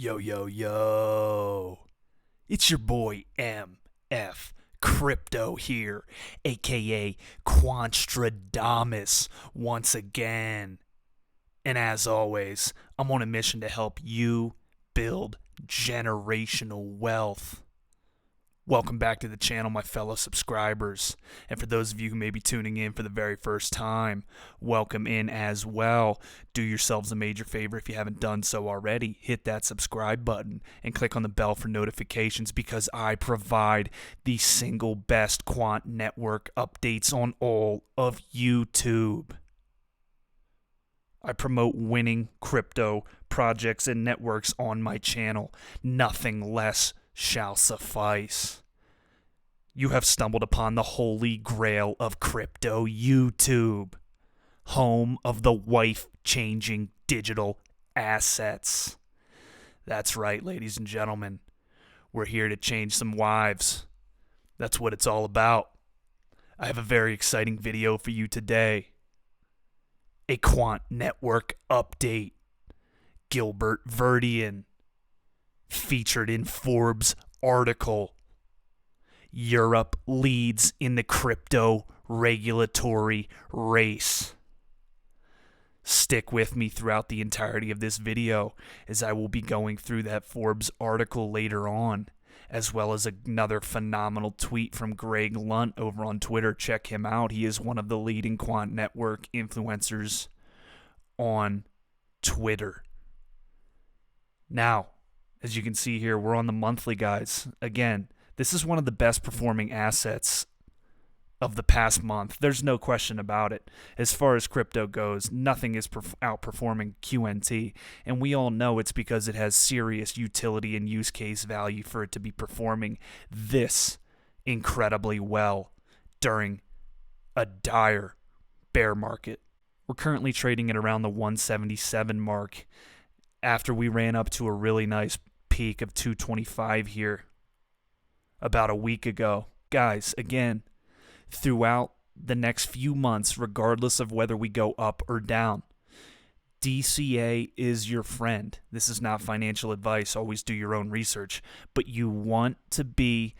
Yo, yo, yo. It's your boy MF Crypto here, aka Quanstradamus, once again. And as always, I'm on a mission to help you build generational wealth. Welcome back to the channel, my fellow subscribers. And for those of you who may be tuning in for the very first time, welcome in as well. Do yourselves a major favor if you haven't done so already. Hit that subscribe button and click on the bell for notifications because I provide the single best quant network updates on all of YouTube. I promote winning crypto projects and networks on my channel. Nothing less shall suffice. You have stumbled upon the holy grail of crypto YouTube, home of the wife-changing digital assets. That's right, ladies and gentlemen. We're here to change some wives. That's what it's all about. I have a very exciting video for you today. A Quant Network update. Gilbert Verdian. Featured in Forbes article. Europe leads in the crypto regulatory race. Stick with me throughout the entirety of this video as I will be going through that Forbes article later on, as well as another phenomenal tweet from Greg Lunt over on Twitter. Check him out. He is one of the leading Quant Network influencers on Twitter. Now, as you can see here, we're on the monthly, guys. Again, this is one of the best performing assets of the past month. There's no question about it. As far as crypto goes, nothing is outperforming QNT. And we all know it's because it has serious utility and use case value for it to be performing this incredibly well during a dire bear market. We're currently trading at around the 177 mark after we ran up to a really nice peak of 225 here about a week ago. Guys, again, throughout the next few months, regardless of whether we go up or down, DCA is your friend. This is not financial advice. Always do your own research. But you want to be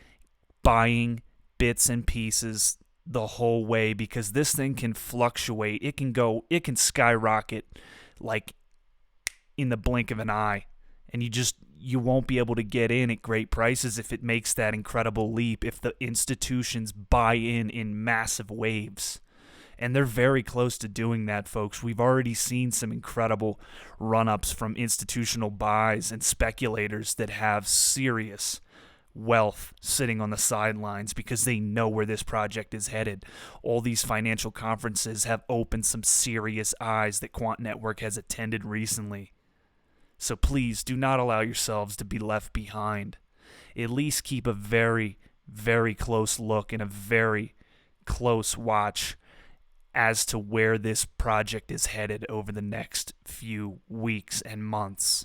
buying bits and pieces the whole way because this thing can fluctuate. It can skyrocket like in the blink of an eye. And you won't be able to get in at great prices if it makes that incredible leap, if the institutions buy in massive waves. And they're very close to doing that, folks. We've already seen some incredible run-ups from institutional buys and speculators that have serious wealth sitting on the sidelines because they know where this project is headed. All these financial conferences have opened some serious eyes that Quant Network has attended recently. So please do not allow yourselves to be left behind. At least keep a very, very close look and a very close watch as to where this project is headed over the next few weeks and months.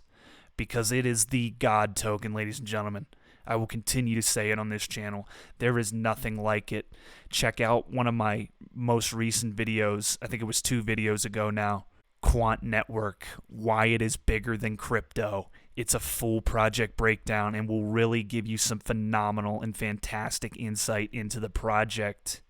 Because it is the God token, ladies and gentlemen. I will continue to say it on this channel. There is nothing like it. Check out one of my most recent videos. I think it was 2 videos ago now. Quant Network, why it is bigger than crypto. It's a full project breakdown and will really give you some phenomenal and fantastic insight into the project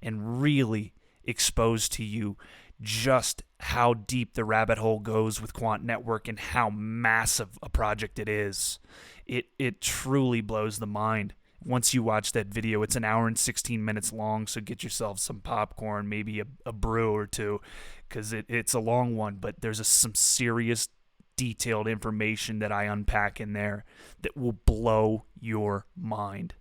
and really expose to you just how deep the rabbit hole goes with Quant Network and how massive a project it is. It truly blows the mind. Once you watch that video, it's 1 hour and 16 minutes long, so get yourself some popcorn, maybe a brew or two, because it's a long one, but there's some serious detailed information that I unpack in there that will blow your mind.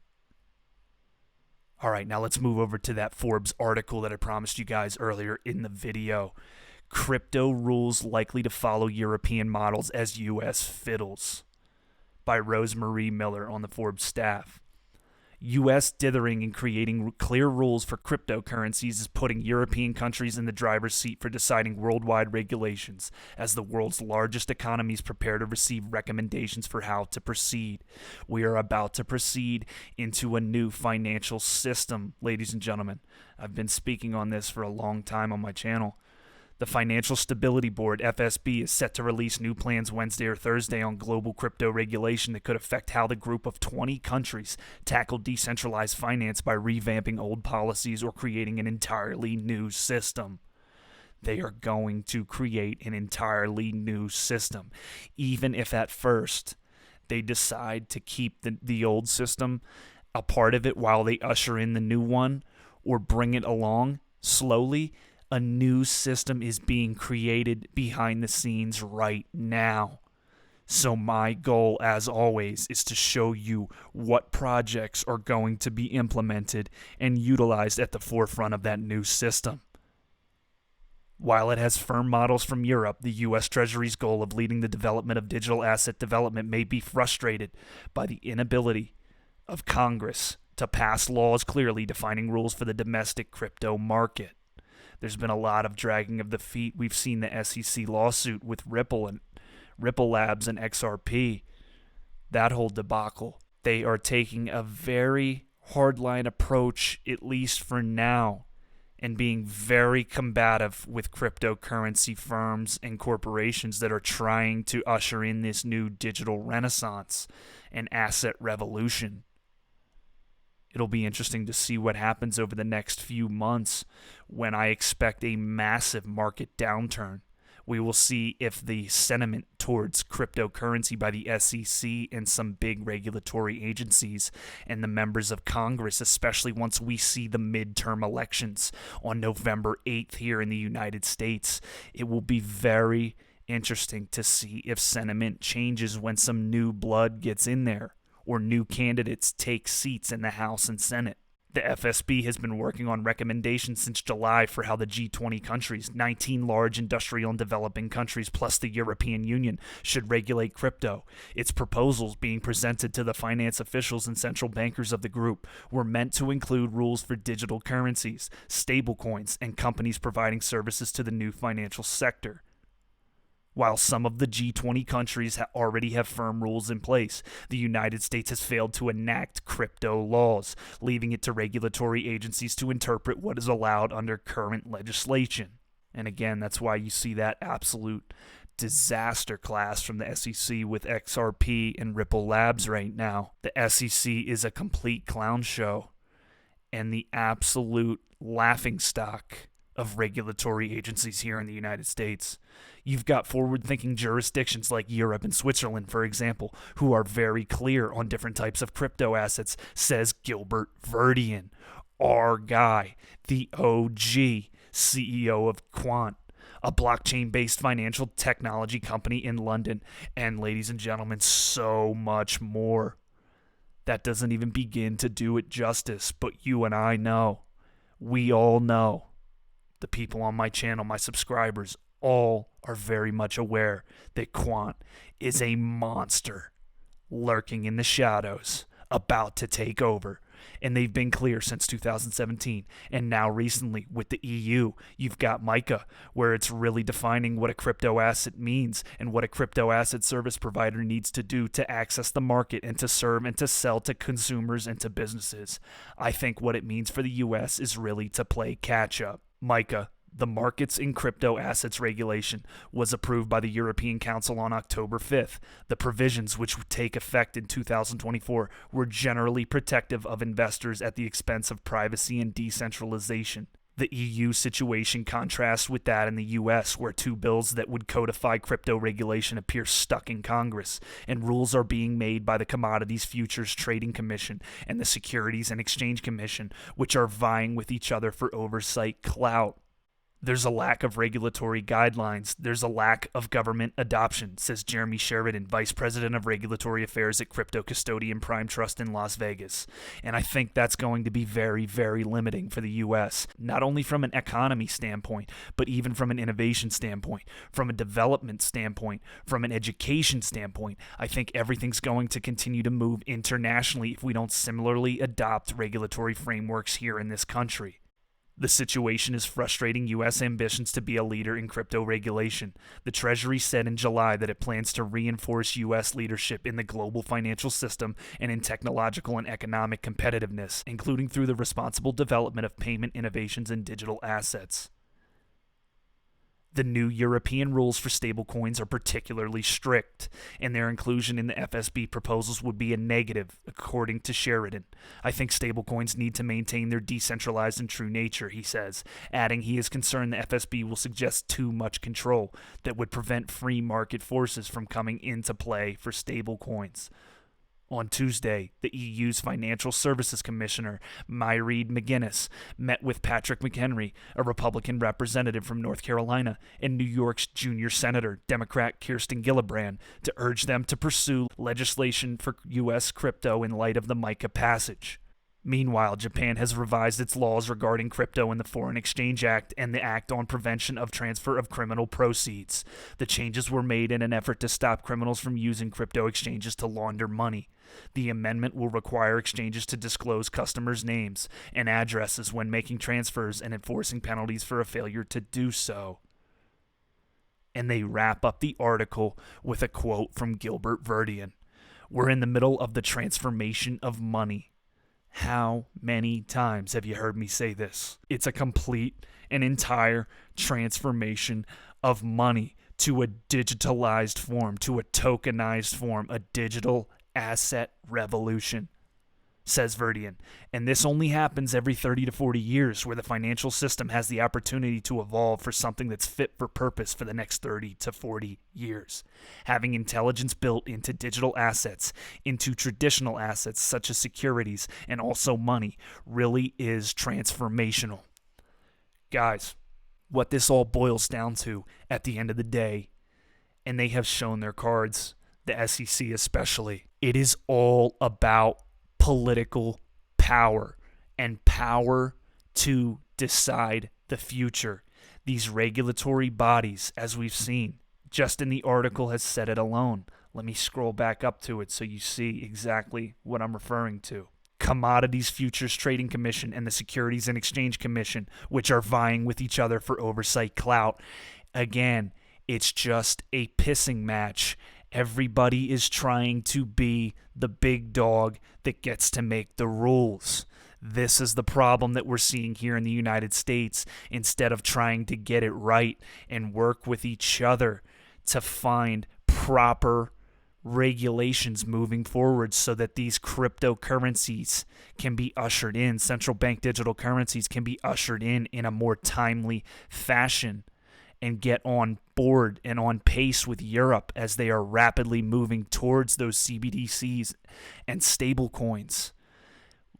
All right, now let's move over to that Forbes article that I promised you guys earlier in the video. Crypto rules likely to follow European models as U.S. fiddles, by Rosemarie Miller on the Forbes staff. U.S. dithering in creating clear rules for cryptocurrencies is putting European countries in the driver's seat for deciding worldwide regulations as the world's largest economies prepare to receive recommendations for how to proceed. We are about to proceed into a new financial system, ladies and gentlemen. I've been speaking on this for a long time on my channel. The Financial Stability Board, FSB, is set to release new plans Wednesday or Thursday on global crypto regulation that could affect how the group of 20 countries tackle decentralized finance by revamping old policies or creating an entirely new system. They are going to create an entirely new system, even if at first they decide to keep the old system a part of it while they usher in the new one or bring it along slowly. A new system is being created behind the scenes right now. So my goal, as always, is to show you what projects are going to be implemented and utilized at the forefront of that new system. While it has firm models from Europe, the U.S. Treasury's goal of leading the development of digital asset development may be frustrated by the inability of Congress to pass laws clearly defining rules for the domestic crypto market. There's been a lot of dragging of the feet. We've seen the SEC lawsuit with Ripple Labs and XRP. That whole debacle. They are taking a very hardline approach, at least for now, and being very combative with cryptocurrency firms and corporations that are trying to usher in this new digital renaissance and asset revolution. It'll be interesting to see what happens over the next few months when I expect a massive market downturn. We will see if the sentiment towards cryptocurrency by the SEC and some big regulatory agencies and the members of Congress, especially once we see the midterm elections on November 8th here in the United States, it will be very interesting to see if sentiment changes when some new blood gets in there or new candidates take seats in the House and Senate. The FSB has been working on recommendations since July for how the G20 countries, 19 large industrial and developing countries plus the European Union, should regulate crypto. Its proposals being presented to the finance officials and central bankers of the group were meant to include rules for digital currencies, stablecoins, and companies providing services to the new financial sector. While some of the G20 countries already have firm rules in place, the United States has failed to enact crypto laws, leaving it to regulatory agencies to interpret what is allowed under current legislation. And again, that's why you see that absolute disaster class from the SEC with XRP and Ripple Labs right now. The SEC is a complete clown show and the absolute laughingstock of regulatory agencies here in the United States. You've got forward-thinking jurisdictions like Europe and Switzerland, for example, who are very clear on different types of crypto assets, says Gilbert Verdian, our guy, the OG CEO of Quant, a blockchain-based financial technology company in London, and ladies and gentlemen, so much more. That doesn't even begin to do it justice, but you and I know. We all know. The people on my channel, my subscribers, all are very much aware that Quant is a monster lurking in the shadows, about to take over. And they've been clear since 2017. And now recently with the EU, you've got MiCA, where it's really defining what a crypto asset means and what a crypto asset service provider needs to do to access the market and to serve and to sell to consumers and to businesses. I think what it means for the US is really to play catch up. MiCA, the Markets in Crypto Assets Regulation, was approved by the European Council on October 5th. The provisions, which would take effect in 2024, were generally protective of investors at the expense of privacy and decentralization. The EU situation contrasts with that in the US, where two bills that would codify crypto regulation appear stuck in Congress, and rules are being made by the Commodities Futures Trading Commission and the Securities and Exchange Commission, which are vying with each other for oversight clout. There's a lack of regulatory guidelines. There's a lack of government adoption, says Jeremy Sheridan, Vice President of Regulatory Affairs at Crypto Custodian Prime Trust in Las Vegas. And I think that's going to be very, very limiting for the U.S., not only from an economy standpoint, but even from an innovation standpoint, from a development standpoint, from an education standpoint. I think everything's going to continue to move internationally if we don't similarly adopt regulatory frameworks here in this country. The situation is frustrating U.S. ambitions to be a leader in crypto regulation. The Treasury said in July that it plans to reinforce U.S. leadership in the global financial system and in technological and economic competitiveness, including through the responsible development of payment innovations and digital assets. The new European rules for stablecoins are particularly strict, and their inclusion in the FSB proposals would be a negative, according to Sheridan. I think stablecoins need to maintain their decentralized and true nature, he says, adding he is concerned the FSB will suggest too much control that would prevent free market forces from coming into play for stablecoins. On Tuesday, the EU's Financial Services Commissioner, Mairead McGuinness, met with Patrick McHenry, a Republican representative from North Carolina, and New York's junior senator, Democrat Kirsten Gillibrand, to urge them to pursue legislation for U.S. crypto in light of the MiCA passage. Meanwhile, Japan has revised its laws regarding crypto in the Foreign Exchange Act and the Act on Prevention of Transfer of Criminal Proceeds. The changes were made in an effort to stop criminals from using crypto exchanges to launder money. The amendment will require exchanges to disclose customers' names and addresses when making transfers and enforcing penalties for a failure to do so. And they wrap up the article with a quote from Gilbert Verdian. We're in the middle of the transformation of money. How many times have you heard me say this? It's a complete and entire transformation of money to a digitalized form, to a tokenized form, a digital asset revolution, says Verdian. And this only happens every 30 to 40 years, where the financial system has the opportunity to evolve for something that's fit for purpose for the next 30 to 40 years. Having intelligence built into digital assets, into traditional assets such as securities and also money, really is transformational. Guys, what this all boils down to at the end of the day, and they have shown their cards, the SEC especially, it is all about political power and power to decide the future. These regulatory bodies, as we've seen, just in the article has said it alone. Let me scroll back up to it so you see exactly what I'm referring to. Commodities Futures Trading Commission and the Securities and Exchange Commission, which are vying with each other for oversight clout. Again, it's just a pissing match. Everybody is trying to be the big dog that gets to make the rules. This is the problem that we're seeing here in the United States. Instead of trying to get it right and work with each other to find proper regulations moving forward so that these cryptocurrencies can be ushered in, central bank digital currencies can be ushered in a more timely fashion, and get on board and on pace with Europe as they are rapidly moving towards those CBDCs and stablecoins.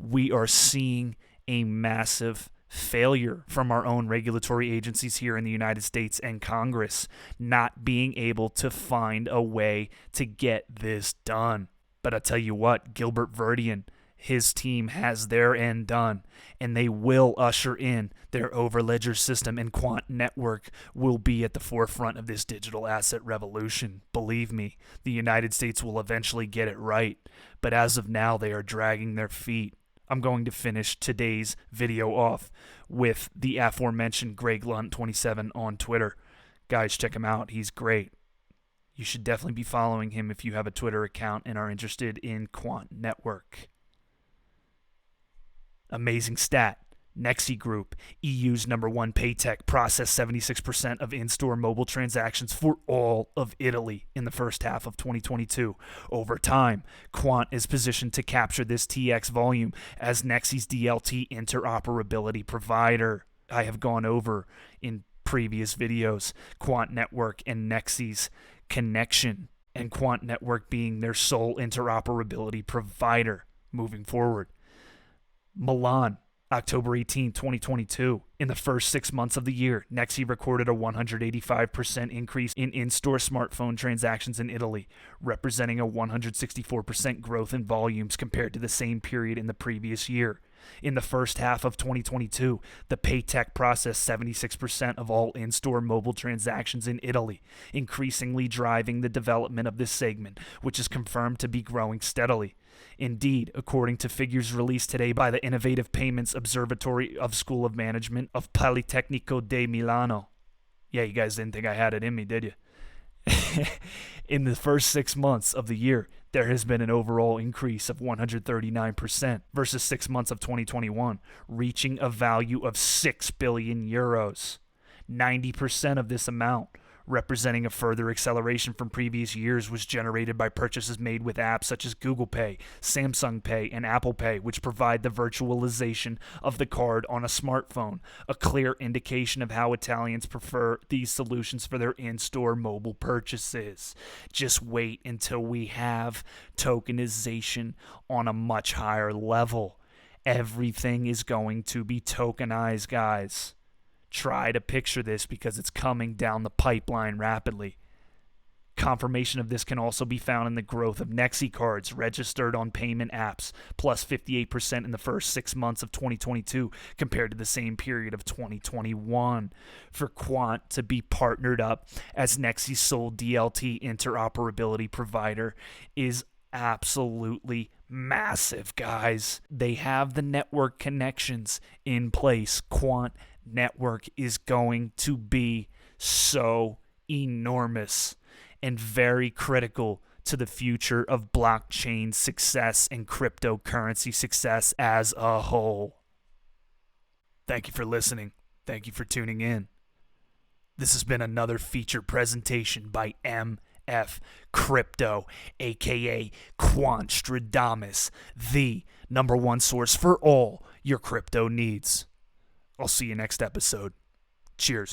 We are seeing a massive failure from our own regulatory agencies here in the United States and Congress not being able to find a way to get this done. But I tell you what, Gilbert Verdian, his team has their end done, and they will usher in their overledger system, and Quant Network will be at the forefront of this digital asset revolution. Believe me, the United States will eventually get it right, but as of now, they are dragging their feet. I'm going to finish today's video off with the aforementioned Greg Lunt 27 on Twitter. Guys, check him out. He's great. You should definitely be following him if you have a Twitter account and are interested in Quant Network. Amazing stat. Nexi Group, EU's #1 paytech, processed 76% of in-store mobile transactions for all of Italy in the first half of 2022. Over time, Quant is positioned to capture this TX volume as Nexi's DLT interoperability provider. I have gone over in previous videos Quant Network and Nexi's connection, and Quant Network being their sole interoperability provider moving forward. Milan, October 18, 2022. In the first 6 months of the year, Nexi recorded a 185% increase in in-store smartphone transactions in Italy, representing a 164% growth in volumes compared to the same period in the previous year. In the first half of 2022, the paytech processed 76% of all in-store mobile transactions in Italy, increasingly driving the development of this segment, which is confirmed to be growing steadily. Indeed, according to figures released today by the Innovative Payments Observatory of School of Management of Politecnico di Milano. Yeah, you guys didn't think I had it in me, did you? In the first 6 months of the year, there has been an overall increase of 139% versus 6 months of 2021, reaching a value of 6 billion euros. 90% of this amount, representing a further acceleration from previous years, was generated by purchases made with apps such as Google Pay, Samsung Pay, and Apple Pay, which provide the virtualization of the card on a smartphone, a clear indication of how Italians prefer these solutions for their in-store mobile purchases. Just wait until we have tokenization on a much higher level. Everything is going to be tokenized, guys. Try to picture this because it's coming down the pipeline rapidly. Confirmation of this can also be found in the growth of Nexi cards registered on payment apps, plus 58% in the first 6 months of 2022 compared to the same period of 2021. For Quant to be partnered up as Nexi's sole DLT interoperability provider is absolutely massive, guys. They have the network connections in place. Quant network is going to be so enormous and very critical to the future of blockchain success and cryptocurrency success as a whole. Thank you for listening. Thank you for tuning in. This has been another featured presentation by MF Crypto, aka Quantstradamus, the #1 source for all your crypto needs. I'll see you next episode. Cheers.